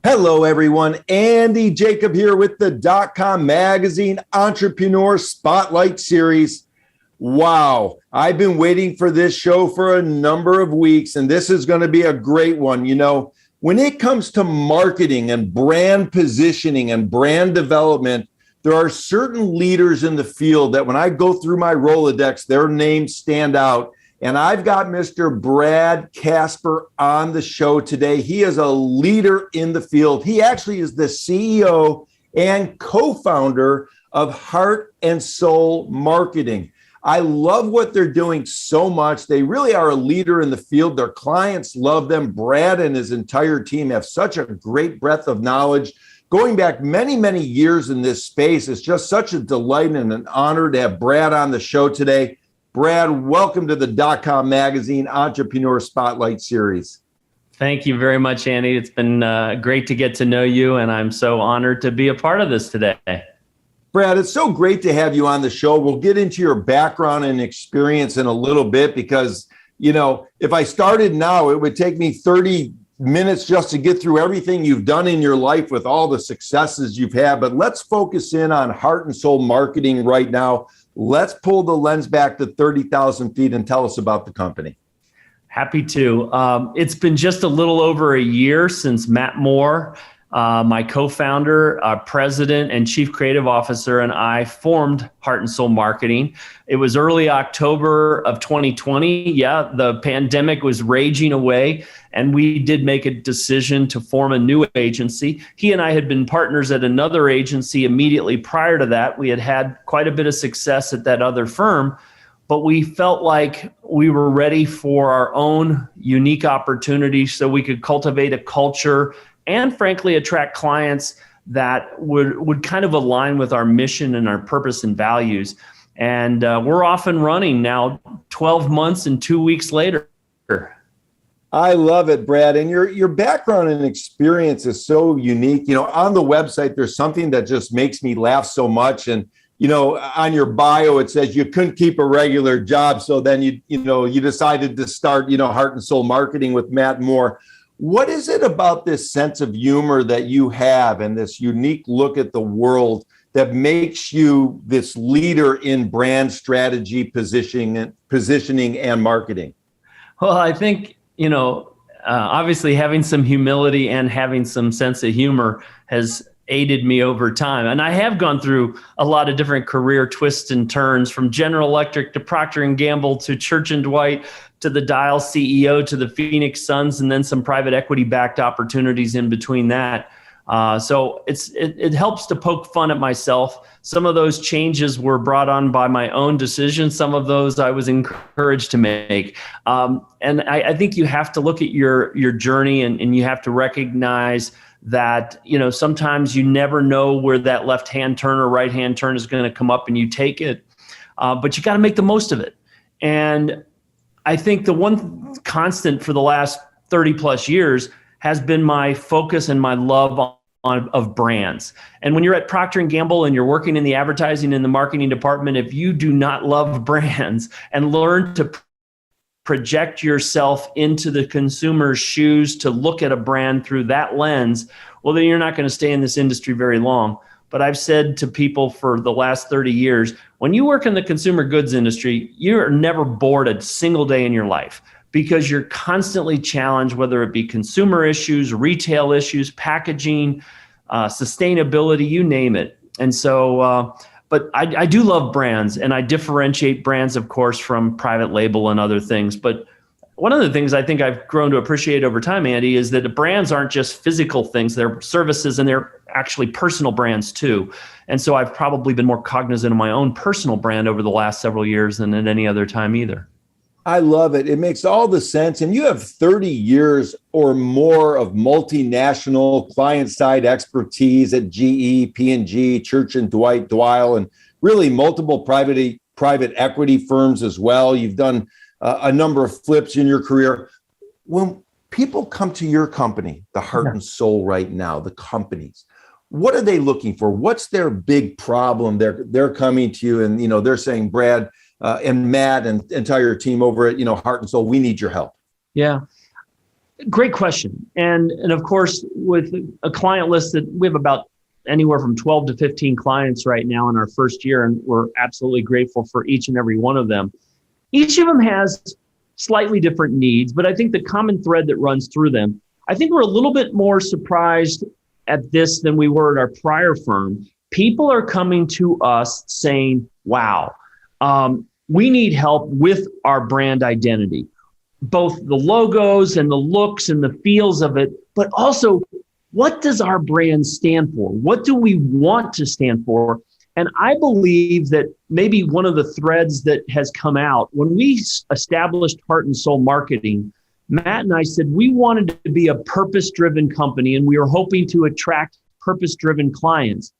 Hello, everyone. Andy Jacob here with the DotCom Magazine Entrepreneur Spotlight Series. Wow, I've been waiting for this show for a number of weeks, and this is going to be a great one. You know, when it comes to marketing and brand positioning and brand development, there are certain leaders in the field that when I go through my Rolodex, their names stand out. And I've got Mr. Brad Casper on the show today. He is a leader in the field. He actually is the CEO and co-founder of Heart and Soul Marketing. I love what they're doing so much. They really are a leader in the field. Their clients love them. Brad and his entire team have such a great breadth of knowledge. Going back many, many years in this space, it's just such a delight and an honor to have Brad on the show today. Brad, welcome to the DotCom Magazine Entrepreneur Spotlight Series. Thank you very much, Andy. It's been great to get to know you, and I'm so honored to be a part of this today. Brad, it's so great to have you on the show. We'll get into your background and experience in a little bit because, you know, if I started now, it would take me 30 minutes just to get through everything you've done in your life with all the successes you've had. But let's focus in on Heart and Soul Marketing right now. Let's pull the lens back to 30,000 feet and tell us about the company. Happy to. It's been just a little over a year since Matt Moore, my co-founder, president, and chief creative officer, and I formed Heart and Soul Marketing. It was early October of 2020. Yeah, the pandemic was raging away, and we did make a decision to form a new agency. He and I had been partners at another agency immediately prior to that. We had had quite a bit of success at that other firm, but we felt like we were ready for our own unique opportunity so we could cultivate a culture and frankly attract clients that would kind of align with our mission and our purpose and values. And we're off and running now 12 months and 2 weeks later. I love it, Brad. And your background and experience is so unique. You know, on the website, there's something that just makes me laugh so much. And, you know, on your bio, it says you couldn't keep a regular job. So then you decided to start, Heart and Soul Marketing with Matt Moore. What is it about this sense of humor that you have and this unique look at the world that makes you this leader in brand strategy, positioning and marketing? Well, I think, obviously having some humility and having some sense of humor has aided me over time. And I have gone through a lot of different career twists and turns, from General Electric to Procter & Gamble to Church & Dwight to the Dial CEO to the Phoenix Suns, and then some private equity backed opportunities in between that. So it helps to poke fun at myself. Some of those changes were brought on by my own decision. Some of those I was encouraged to make. And I think you have to look at your journey and you have to recognize that, sometimes you never know where that left-hand turn or right-hand turn is going to come up and you take it. But you got to make the most of it. And I think the one constant for the last 30 plus years has been my focus and my love of brands. And when you're at Procter & Gamble and you're working in the advertising and the marketing department, if you do not love brands and learn to project yourself into the consumer's shoes to look at a brand through that lens, well, then you're not going to stay in this industry very long. But I've said to people for the last 30 years, when you work in the consumer goods industry, you're never bored a single day in your life because you're constantly challenged, whether it be consumer issues, retail issues, packaging, sustainability, you name it. And so, but I do love brands, and I differentiate brands, of course, from private label and other things. But one of the things I think I've grown to appreciate over time, Andy, is that the brands aren't just physical things. They're services, and they're actually personal brands too. And so I've probably been more cognizant of my own personal brand over the last several years than at any other time either. I love it. It makes all the sense. And you have 30 years or more of multinational client-side expertise at GE, P&G, Church & Dwight, Weil, and really multiple private equity firms as well. You've done a number of flips in your career. When people come to your company, the Heart and Soul right now, the companies, what are they looking for? What's their big problem? They're coming to you and, they're saying, Brad and Matt and entire team over at, Heart and Soul, we need your help. Yeah. Great question. And of course, with a client list that we have about anywhere from 12 to 15 clients right now in our first year, and we're absolutely grateful for each and every one of them. Each of them has slightly different needs, but I think the common thread that runs through them, I think we're a little bit more surprised at this than we were at our prior firm. People are coming to us saying, wow, we need help with our brand identity, both the logos and the looks and the feels of it, but also what does our brand stand for? What do we want to stand for? And I believe that maybe one of the threads that has come out when we established Heart and Soul Marketing, Matt and I said we wanted to be a purpose-driven company and we were hoping to attract purpose-driven clients.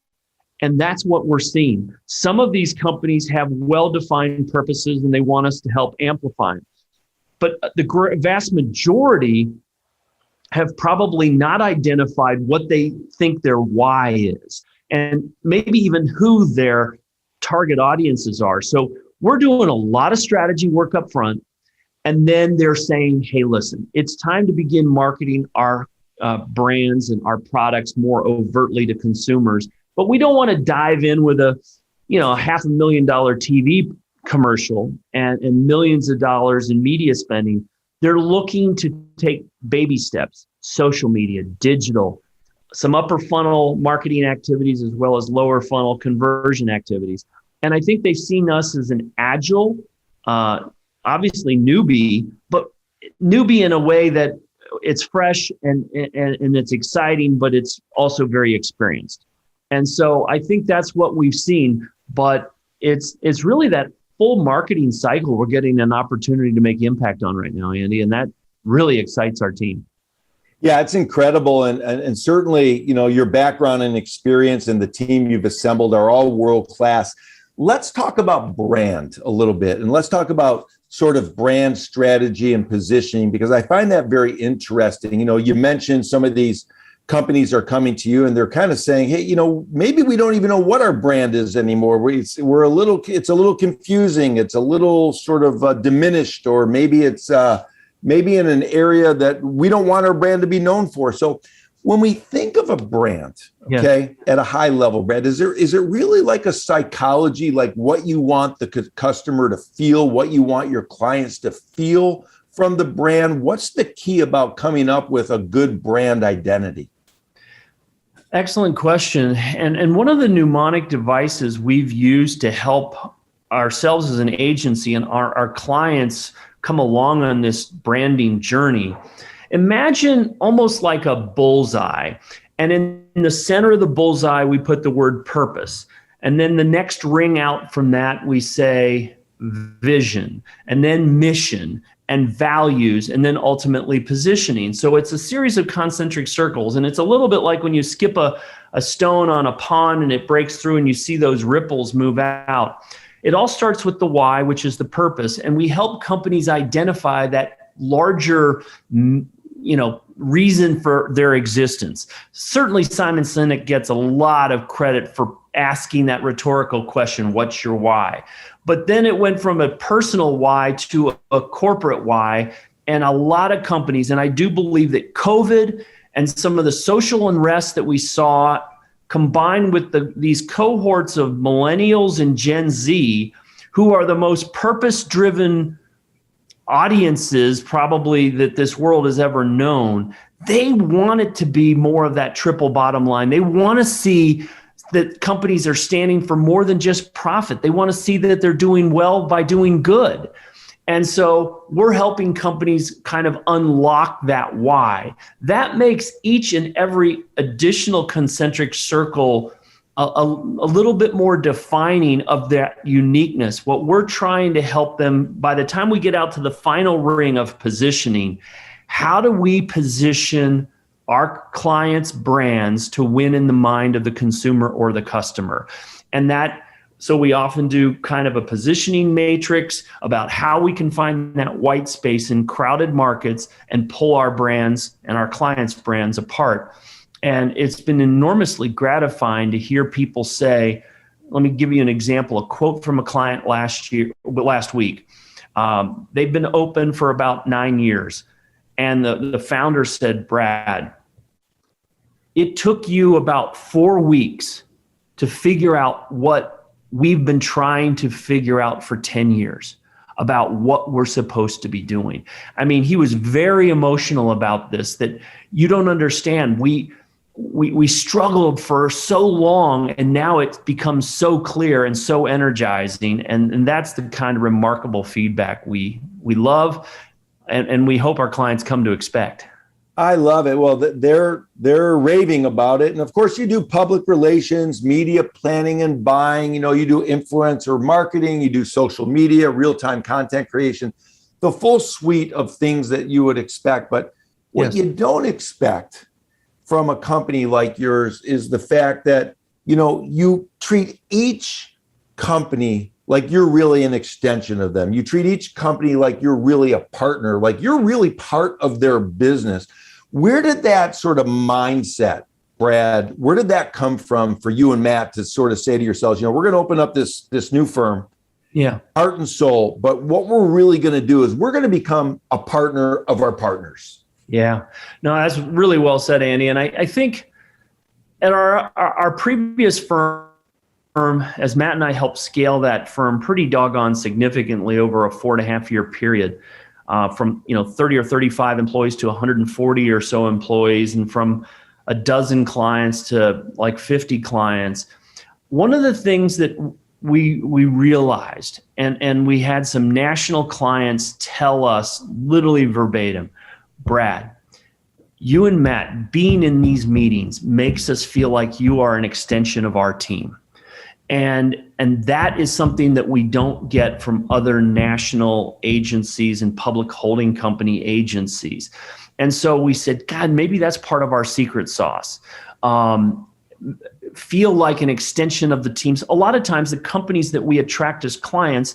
And that's what we're seeing. Some of these companies have well-defined purposes and they want us to help amplify them. But the vast majority have probably not identified what they think their why is, and maybe even who their target audiences are. So we're doing a lot of strategy work up front, and then they're saying, hey, listen, it's time to begin marketing our brands and our products more overtly to consumers. But we don't want to dive in with a $500,000 TV commercial and millions of dollars in media spending. They're looking to take baby steps, social media, digital, some upper funnel marketing activities, as well as lower funnel conversion activities. And I think they've seen us as an agile, obviously newbie, but newbie in a way that it's fresh and it's exciting, but it's also very experienced. And so I think that's what we've seen, but it's really that full marketing cycle we're getting an opportunity to make impact on right now, Andy, and that really excites our team. Yeah, it's incredible. And certainly, your background and experience and the team you've assembled are all world-class. Let's talk about brand a little bit, and let's talk about sort of brand strategy and positioning, because I find that very interesting. You mentioned some of these companies are coming to you and they're kind of saying, hey, maybe we don't even know what our brand is anymore. It's a little confusing. It's a little sort of diminished, or maybe it's maybe in an area that we don't want our brand to be known for. So when we think of a brand, okay, at a high level, Brad, is it really like a psychology, like what you want the customer to feel, what you want your clients to feel from the brand? What's the key about coming up with a good brand identity? Excellent question. And one of the mnemonic devices we've used to help ourselves as an agency and our clients come along on this branding journey, imagine almost like a bullseye. And in the center of the bullseye, we put the word purpose. And then the next ring out from that, we say vision, and then mission, and values, and then ultimately positioning. So it's a series of concentric circles. And it's a little bit like when you skip a stone on a pond and it breaks through and you see those ripples move out. It all starts with the why, which is the purpose. And we help companies identify that larger, reason for their existence. Certainly Simon Sinek gets a lot of credit for asking that rhetorical question, what's your why? But then it went from a personal why to a corporate why. And a lot of companies, and I do believe that COVID and some of the social unrest that we saw, combined with these cohorts of millennials and Gen Z, who are the most purpose-driven audiences probably that this world has ever known, they want it to be more of that triple bottom line. They want to see that companies are standing for more than just profit. They want to see that they're doing well by doing good. And so we're helping companies kind of unlock that why. That makes each and every additional concentric circle a little bit more defining of that uniqueness. What we're trying to help them, by the time we get out to the final ring of positioning, how do we position our clients' brands to win in the mind of the consumer or the customer? And so we often do kind of a positioning matrix about how we can find that white space in crowded markets and pull our brands and our clients' brands apart. And it's been enormously gratifying to hear people say, let me give you an example, a quote from a client last week. They've been open for about 9 years. And the founder said, Brad, it took you about 4 weeks to figure out what we've been trying to figure out for 10 years about what we're supposed to be doing. I mean, he was very emotional about this, that you don't understand. We struggled for so long, and now it's become so clear and so energizing. And that's the kind of remarkable feedback we love, and we hope our clients come to expect. I love it. Well, they're raving about it. And of course, you do public relations, media planning and buying. You do influencer marketing, you do social media, real-time content creation, the full suite of things that you would expect. But what you don't expect from a company like yours is the fact that, you treat each company like you're really an extension of them. You treat each company like you're really a partner, like you're really part of their business. Where did that sort of mindset, Brad, where did that come from for you and Matt to sort of say to yourselves, we're going to open up this new firm, heart and soul, but what we're really going to do is we're going to become a partner of our partners. Yeah, no, that's really well said, Andy. And I think at our previous firm, as Matt and I helped scale that firm pretty doggone significantly over a 4.5-year period, from 30 or 35 employees to 140 or so employees, and from a dozen clients to like 50 clients. One of the things that we realized, and we had some national clients tell us literally verbatim, Brad, you and Matt being in these meetings makes us feel like you are an extension of our team. And that is something that we don't get from other national agencies and public holding company agencies. And so we said, God, maybe that's part of our secret sauce. Feel like an extension of the teams. A lot of times the companies that we attract as clients,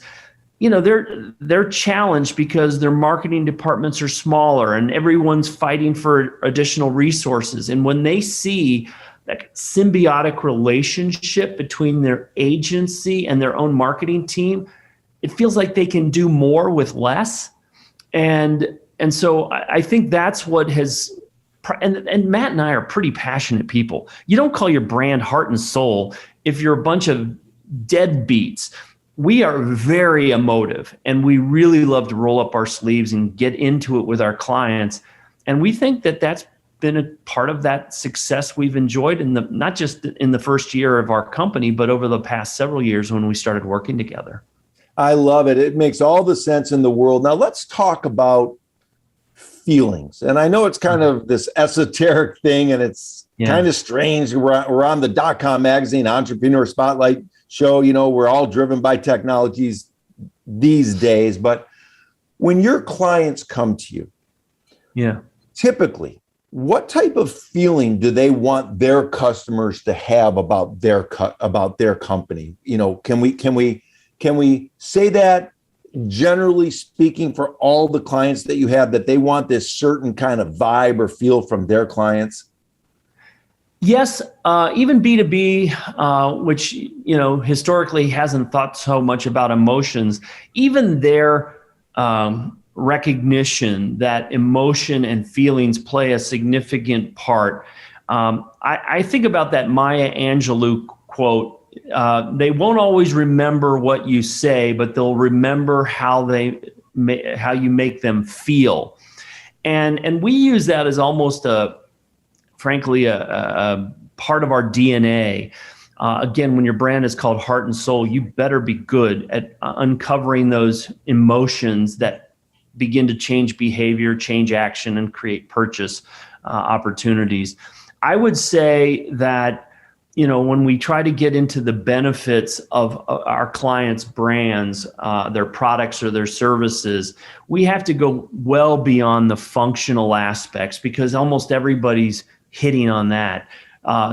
they're challenged because their marketing departments are smaller and everyone's fighting for additional resources. And when they see that symbiotic relationship between their agency and their own marketing team, it feels like they can do more with less. And so I think that's what has, and Matt and I are pretty passionate people. You don't call your brand heart and soul if you're a bunch of deadbeats. We are very emotive, and we really love to roll up our sleeves and get into it with our clients. And we think that that's been a part of that success we've enjoyed not just in the first year of our company, but over the past several years when we started working together. I love it. It makes all the sense in the world. Now let's talk about feelings. And I know it's kind of this esoteric thing, and it's kind of strange. We're on the DotCom magazine Entrepreneur Spotlight show. We're all driven by technologies these days. But when your clients come to you, typically, what type of feeling do they want their customers to have about their company? Can we say that generally speaking for all the clients that you have, that they want this certain kind of vibe or feel from their clients? Yes, even B2B, which historically hasn't thought so much about emotions, even their recognition that emotion and feelings play a significant part. I think about that Maya Angelou quote. They won't always remember what you say, but they'll remember how you make them feel. And we use that as almost frankly a part of our DNA. Again, when your brand is called Heart and Soul, you better be good at uncovering those emotions that begin to change behavior, change action, and create purchase opportunities. I would say that, when we try to get into the benefits of our clients' brands, their products or their services, we have to go well beyond the functional aspects, because almost everybody's hitting on that.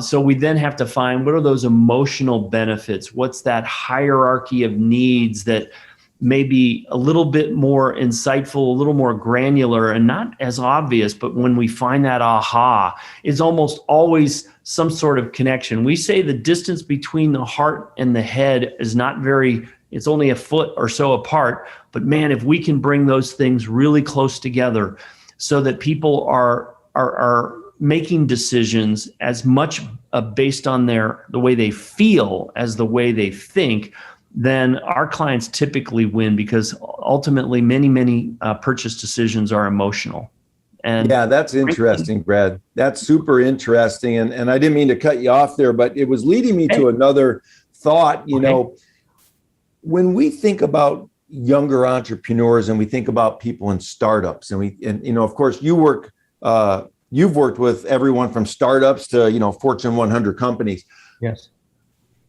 So we then have to find, what are those emotional benefits? What's that hierarchy of needs that may be a little bit more insightful, a little more granular, and not as obvious, but when we find that aha, it's almost always some sort of connection. We say the distance between the heart and the head is it's only a foot or so apart, but man, if we can bring those things really close together, so that people are making decisions as much based on the way they feel as the way they think, then our clients typically win, because ultimately many purchase decisions are emotional. And yeah, that's interesting, Brad. That's super interesting. And I didn't mean to cut you off there, but it was leading me to another thought. You know, when we think about younger entrepreneurs and we think about people in startups, and you know, of course, you've worked with everyone from startups to, you know, Fortune 100 companies. Yes.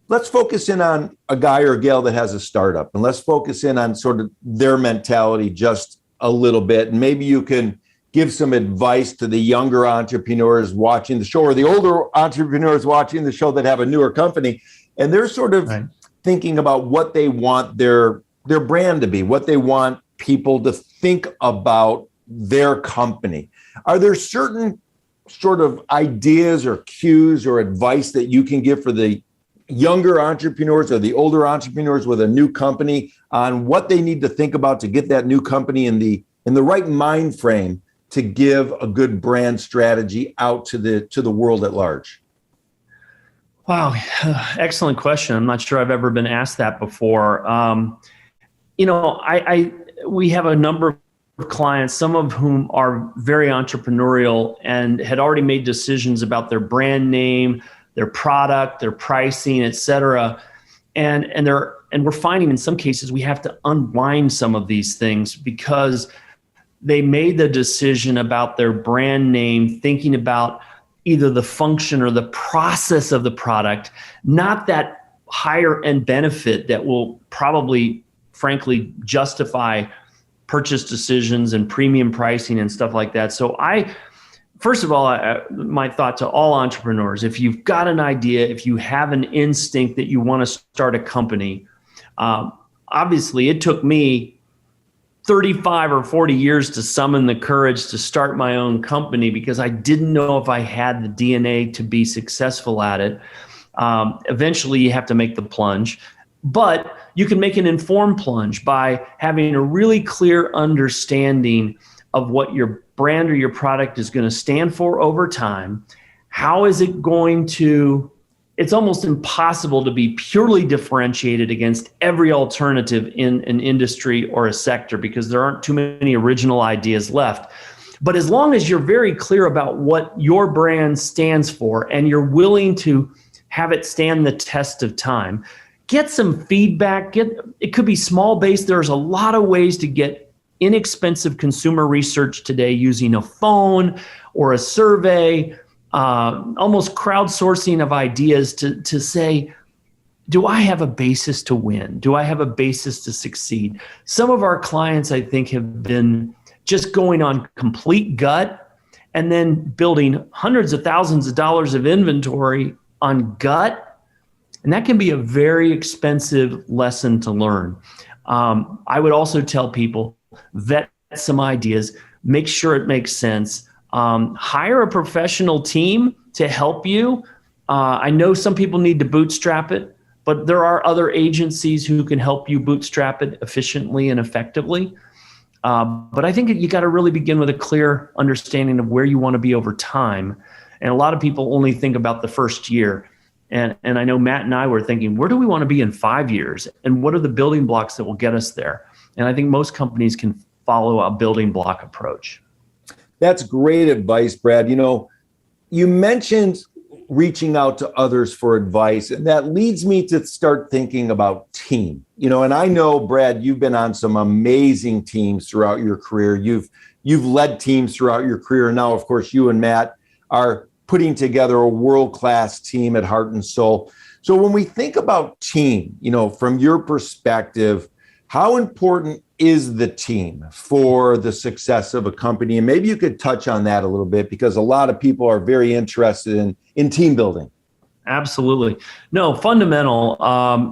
Let's focus in on a guy or a gal that has a startup, and let's focus in on sort of their mentality just a little bit. And maybe you can give some advice to the younger entrepreneurs watching the show, or the older entrepreneurs watching the show that have a newer company, and they're sort of thinking about what they want their brand to be, what they want people to think about their company. Are there certain sort of ideas or cues or advice that you can give for the younger entrepreneurs or the older entrepreneurs with a new company on what they need to think about to get that new company in the right mind frame to give a good brand strategy out to the world at large? Wow, excellent question. I'm not sure I've ever been asked that before. You know, we have a number of clients, some of whom are very entrepreneurial and had already made decisions about their brand name, their product, their pricing, et cetera. And we're finding in some cases we have to unwind some of these things because they made the decision about their brand name thinking about either the function or the process of the product, not that higher end benefit that will probably, frankly, justify purchase decisions and premium pricing and stuff like that. So first of all, my thought to all entrepreneurs, if you've got an idea, if you have an instinct that you want to start a company, obviously it took me 35 or 40 years to summon the courage to start my own company because I didn't know if I had the DNA to be successful at it. Eventually you have to make the plunge, but you can make an informed plunge by having a really clear understanding of what your brand or your product is going to stand for over time. How is it going to, it's almost impossible to be purely differentiated against every alternative in an industry or a sector because there aren't too many original ideas left. But as long as you're very clear about what your brand stands for and you're willing to have it stand the test of time, get some feedback. It could be small based. There's a lot of ways to get inexpensive consumer research today using a phone or a survey, almost crowdsourcing of ideas to say, do I have a basis to win? Do I have a basis to succeed? Some of our clients, I think, have been just going on complete gut and then building hundreds of thousands of dollars of inventory on gut. And that can be a very expensive lesson to learn. I would also tell people, vet some ideas, make sure it makes sense. Hire a professional team to help you. I know some people need to bootstrap it, but there are other agencies who can help you bootstrap it efficiently and effectively. But I think you got to really begin with a clear understanding of where you want to be over time. And a lot of people only think about the first year. And I know Matt and I were thinking, where do we want to be in 5 years? And what are the building blocks that will get us there? And I think most companies can follow a building block approach. That's great advice, Brad. You know, you mentioned reaching out to others for advice, and that leads me to start thinking about team. You know, and I know, Brad, you've been on some amazing teams throughout your career. You've led teams throughout your career. And now, of course, you and Matt are putting together a world-class team at Heart and Soul. So when we think about team, you know, from your perspective, how important is the team for the success of a company? And maybe you could touch on that a little bit because a lot of people are very interested in team building. Absolutely. No, fundamental.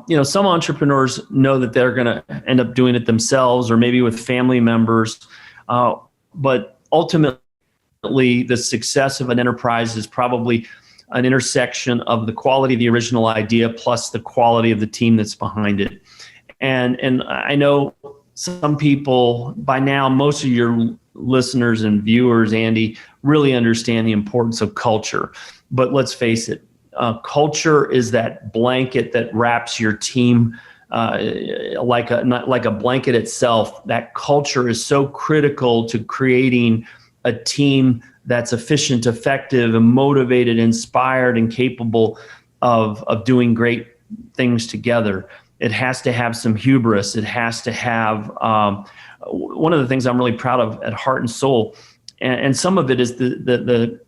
You know, some entrepreneurs know that they're going to end up doing it themselves or maybe with family members. But ultimately, the success of an enterprise is probably an intersection of the quality of the original idea plus the quality of the team that's behind it. And I know some people by now, most of your listeners and viewers, Andy, really understand the importance of culture. But let's face it, culture is that blanket that wraps your team like a blanket itself. That culture is so critical to creating a team that's efficient, effective, and motivated, inspired, and capable of doing great things together. It has to have some hubris. It has to have one of the things I'm really proud of at Heart and Soul, and some of it is the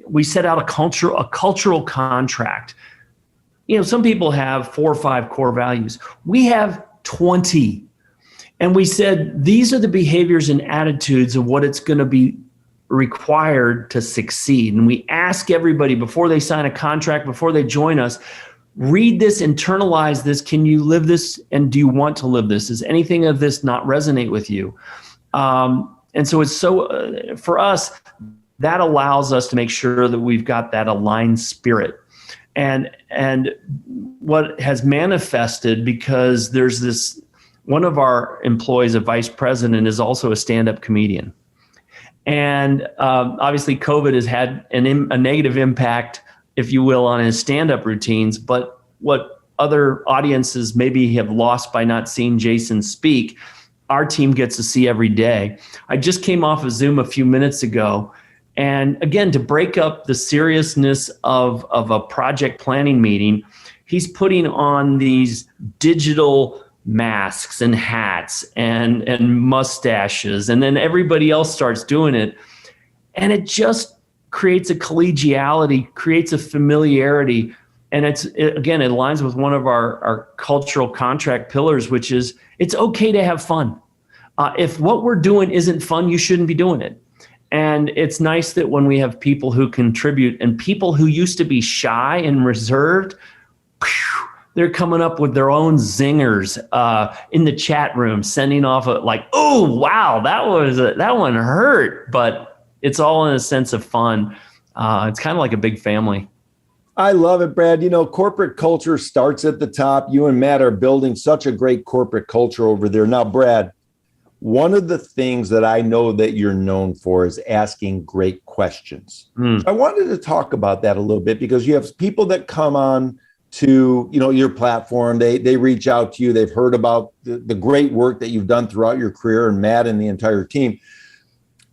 we set out a cultural contract. You know, some people have 4 or 5 core values. We have 20. And we said, these are the behaviors and attitudes of what it's going to be required to succeed. And we ask everybody before they sign a contract, before they join us, read this, internalize this. Can you live this? And do you want to live this? Does anything of this not resonate with you? And so it's so, for us, that allows us to make sure that we've got that aligned spirit. And what has manifested, because there's this, one of our employees, a vice president, is also a stand-up comedian. And obviously COVID has had a negative impact, if you will, on his stand-up routines. But what other audiences maybe have lost by not seeing Jason speak, our team gets to see every day. I just came off of Zoom a few minutes ago. And again, to break up the seriousness of a project planning meeting, he's putting on these digital masks and hats and mustaches, and then everybody else starts doing it. And it just creates a collegiality, creates a familiarity. And it aligns with one of our cultural contract pillars, which is it's okay to have fun. If what we're doing isn't fun, you shouldn't be doing it. And it's nice that when we have people who contribute, and people who used to be shy and reserved, they're coming up with their own zingers in the chat room, sending off oh, wow, that one hurt. But it's all in a sense of fun. It's kind of like a big family. I love it, Brad. You know, corporate culture starts at the top. You and Matt are building such a great corporate culture over there. Now, Brad, one of the things that I know that you're known for is asking great questions. I wanted to talk about that a little bit, because you have people that come on to, your platform. They reach out to you. They've heard about the great work that you've done throughout your career, and Matt and the entire team.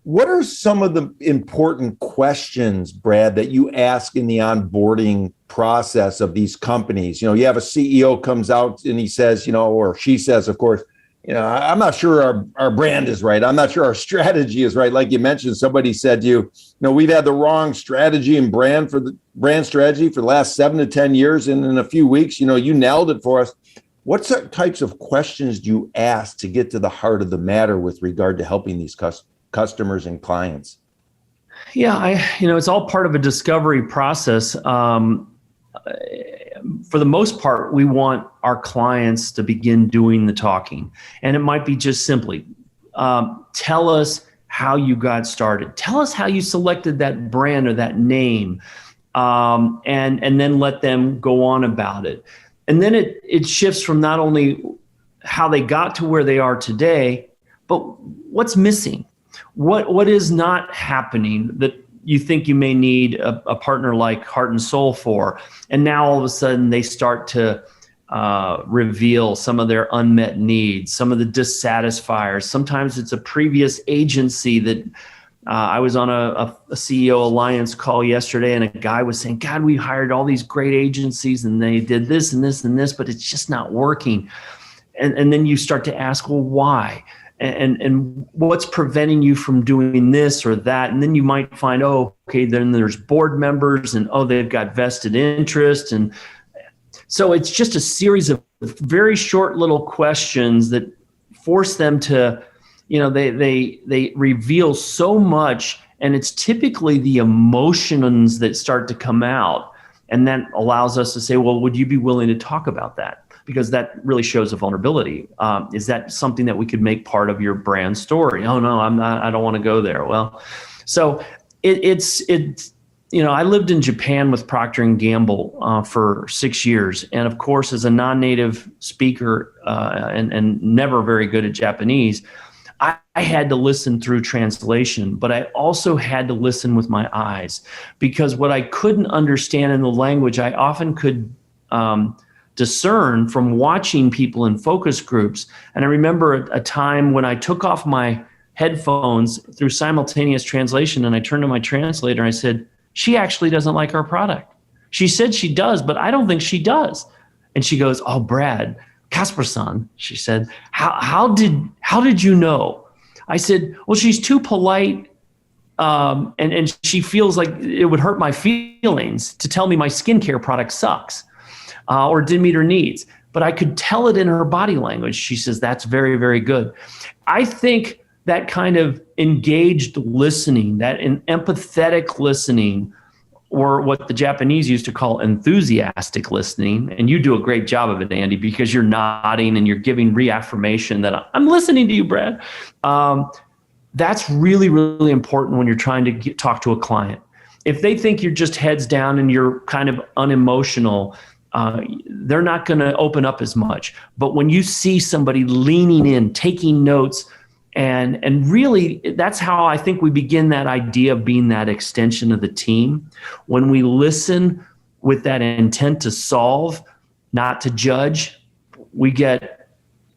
What are some of the important questions, Brad, that you ask in the onboarding process of these companies? You have a CEO comes out and he says, or she says, of course, I'm not sure our brand is right. I'm not sure our strategy is right. Like you mentioned, somebody said to you, we've had the wrong strategy and brand strategy for the last 7 to 10 years. And in a few weeks, you nailed it for us. What types of questions do you ask to get to the heart of the matter with regard to helping these customers and clients? Yeah, it's all part of a discovery process. For the most part, we want our clients to begin doing the talking. And it might be just simply, tell us how you got started. Tell us how you selected that brand or that name, and then let them go on about it. And then it shifts from not only how they got to where they are today, but what's missing. What is not happening that you think you may need a partner like Heart and Soul for. And now all of a sudden they start to reveal some of their unmet needs, some of the dissatisfiers. Sometimes it's a previous agency that I was on a CEO Alliance call yesterday, and a guy was saying, God, we hired all these great agencies and they did this and this and this, but it's just not working. And then you start to ask, well, why? And what's preventing you from doing this or that? And then you might find, then there's board members, and they've got vested interest. And so it's just a series of very short little questions that force them to, they reveal so much, and it's typically the emotions that start to come out. And that allows us to say, well, would you be willing to talk about that? Because that really shows a vulnerability. Is that something that we could make part of your brand story? Oh no, I'm not. I don't want to go there. Well, so it's I lived in Japan with Procter & Gamble for 6 years, and of course, as a non-native speaker and never very good at Japanese, I had to listen through translation, but I also had to listen with my eyes, because what I couldn't understand in the language, I often could discern from watching people in focus groups. And I remember a time when I took off my headphones through simultaneous translation, and I turned to my translator and I said, she actually doesn't like our product. She said she does, but I don't think she does. And she goes, oh, Brad, Casper-san, she said, how did you know? I said, well, she's too polite, and she feels like it would hurt my feelings to tell me my skincare product sucks, or didn't meet her needs. But I could tell it in her body language. She says, that's very, very good. I think that kind of engaged listening, that empathetic listening, or what the Japanese used to call enthusiastic listening. And you do a great job of it, Andy, because you're nodding and you're giving reaffirmation that I'm listening to you, Brad. That's really, really important when you're trying to talk to a client. If they think you're just heads down and you're kind of unemotional, they're not going to open up as much. But when you see somebody leaning in, taking notes, and really, that's how I think we begin that idea of being that extension of the team. When we listen with that intent to solve, not to judge, we get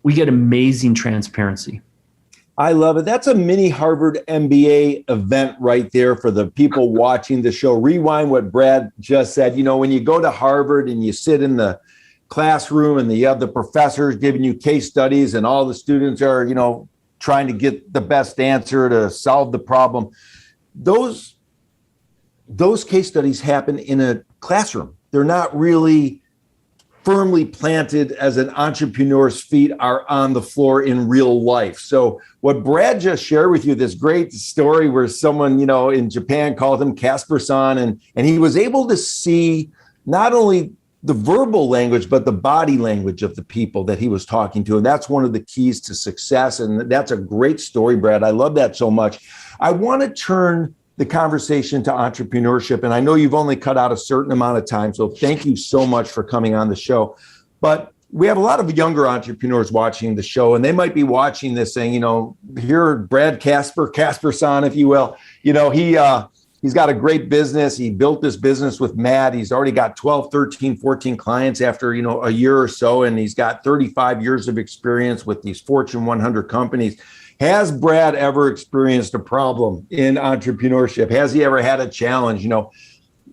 amazing transparency. I love it. That's a mini Harvard MBA event right there for the people watching the show. Rewind what Brad just said. You know, when you go to Harvard and you sit in the classroom and you have the professors giving you case studies and all the students are, you know, trying to get the best answer to solve the problem. Those case studies happen in a classroom. They're not really firmly planted as an entrepreneur's feet are on the floor in real life. So what Brad just shared with you, this great story where someone, you know, in Japan called him Casper-san, and he was able to see not only the verbal language, but the body language of the people that he was talking to. And that's one of the keys to success. And that's a great story, Brad. I love that so much. I want to turn the conversation to entrepreneurship. And I know you've only cut out a certain amount of time, so thank you so much for coming on the show. But we have a lot of younger entrepreneurs watching the show, and they might be watching this saying, you know, here, Brad Casper-san, if you will, you know, he's got a great business. He built this business with Matt. He's already got 12, 13, 14 clients after, you know, a year or so. And he's got 35 years of experience with these Fortune 100 companies. Has Brad ever experienced a problem in entrepreneurship? Has he ever had a challenge? You know,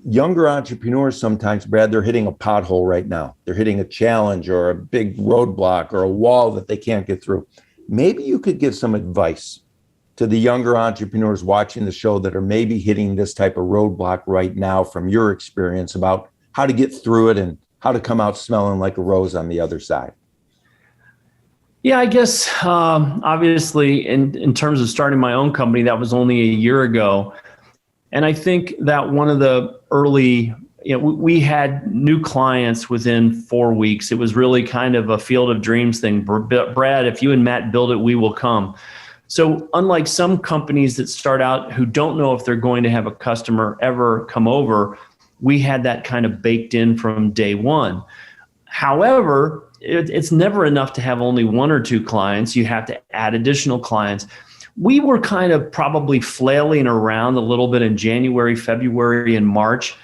younger entrepreneurs sometimes, Brad, they're hitting a pothole right now. They're hitting a challenge or a big roadblock or a wall that they can't get through. Maybe you could give some advice to the younger entrepreneurs watching the show that are maybe hitting this type of roadblock right now from your experience about how to get through it and how to come out smelling like a rose on the other side. Yeah, I guess obviously in terms of starting my own company, that was only a year ago. And I think that one of the early, you know, we had new clients within 4 weeks. It was really kind of a field of dreams thing. Brad, if you and Matt build it, we will come. So unlike some companies that start out who don't know if they're going to have a customer ever come over, we had that kind of baked in from day one. However, it's never enough to have only one or two clients. You have to add additional clients. We were kind of probably flailing around a little bit in January, February, and March.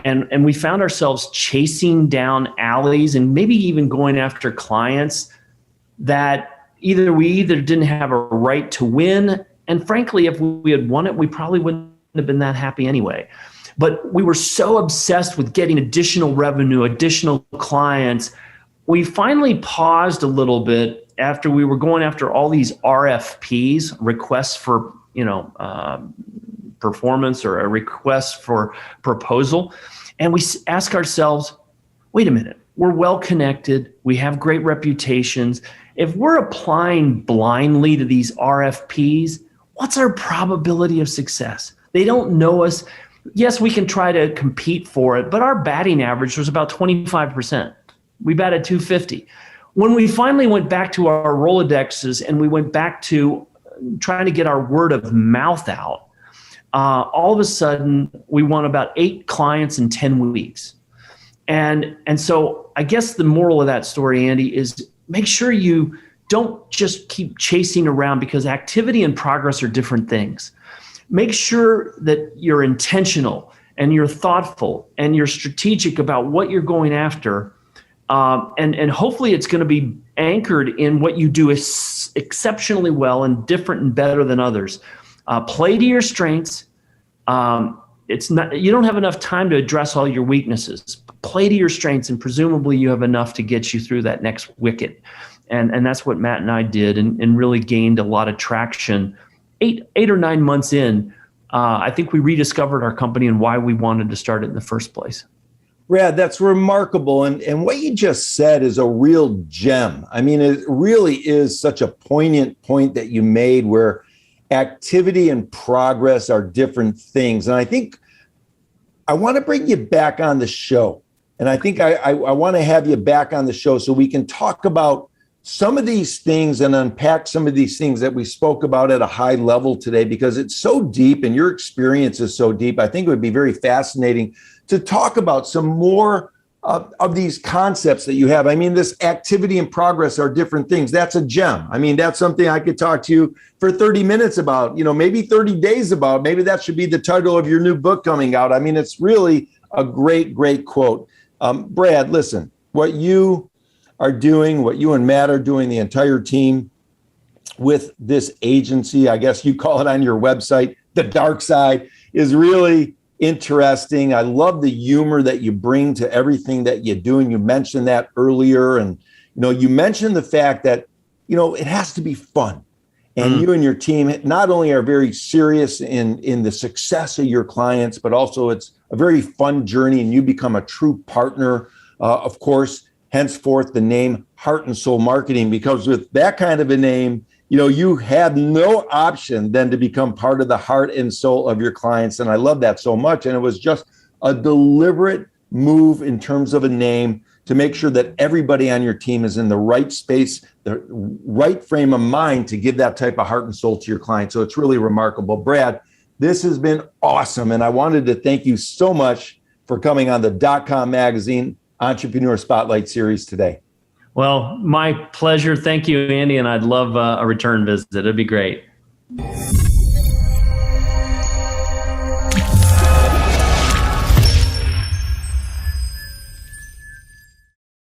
And we found ourselves chasing down alleys and maybe even going after clients that we either didn't have a right to win. And frankly, if we had won it, we probably wouldn't have been that happy anyway. But we were so obsessed with getting additional revenue, additional clients. We finally paused a little bit after we were going after all these RFPs, requests for, performance or a request for proposal. And we ask ourselves, wait a minute, we're well connected. We have great reputations. If we're applying blindly to these RFPs, what's our probability of success? They don't know us. Yes, we can try to compete for it, but our batting average was about 25%. We batted 250. When we finally went back to our Rolodexes and we went back to trying to get our word of mouth out, all of a sudden we won about 8 clients in 10 weeks. And so I guess the moral of that story, Andy, is make sure you don't just keep chasing around, because activity and progress are different things. Make sure that you're intentional and you're thoughtful and you're strategic about what you're going after. And hopefully it's going to be anchored in what you do is exceptionally well and different and better than others. Play to your strengths. It's not, you don't have enough time to address all your weaknesses. Play to your strengths, and presumably you have enough to get you through that next wicket. And that's what Matt and I did, and really gained a lot of traction. Eight or 9 months in, I think we rediscovered our company and why we wanted to start it in the first place. Brad, that's remarkable. And what you just said is a real gem. I mean, it really is such a poignant point that you made, where activity and progress are different things. And I think I want to bring you back on the show. And I think I want to have you back on the show so we can talk about some of these things and unpack some of these things that we spoke about at a high level today, because it's so deep and your experience is so deep. I think it would be very fascinating to talk about some more of these concepts that you have. I mean, this activity and progress are different things. That's a gem. I mean, that's something I could talk to you for 30 minutes about, maybe 30 days about. Maybe that should be the title of your new book coming out. I mean, it's really a great, great quote. Brad, listen, what you are doing, what you and Matt are doing, the entire team with this agency, I guess you call it on your website, The Dark Side, is really interesting. I love the humor that you bring to everything that you do. And you mentioned that earlier. And, you mentioned the fact that, it has to be fun. And you and your team not only are very serious in the success of your clients, but also it's a very fun journey, and you become a true partner, of course. Henceforth, the name Heart and Soul Marketing, because with that kind of a name, you have no option than to become part of the heart and soul of your clients. And I love that so much. And it was just a deliberate move in terms of a name to make sure that everybody on your team is in the right space, the right frame of mind to give that type of heart and soul to your clients. So it's really remarkable. Brad, this has been awesome. And I wanted to thank you so much for coming on the .com magazine Entrepreneur Spotlight series today. Well, my pleasure. Thank you, Andy. And I'd love a return visit. It'd be great.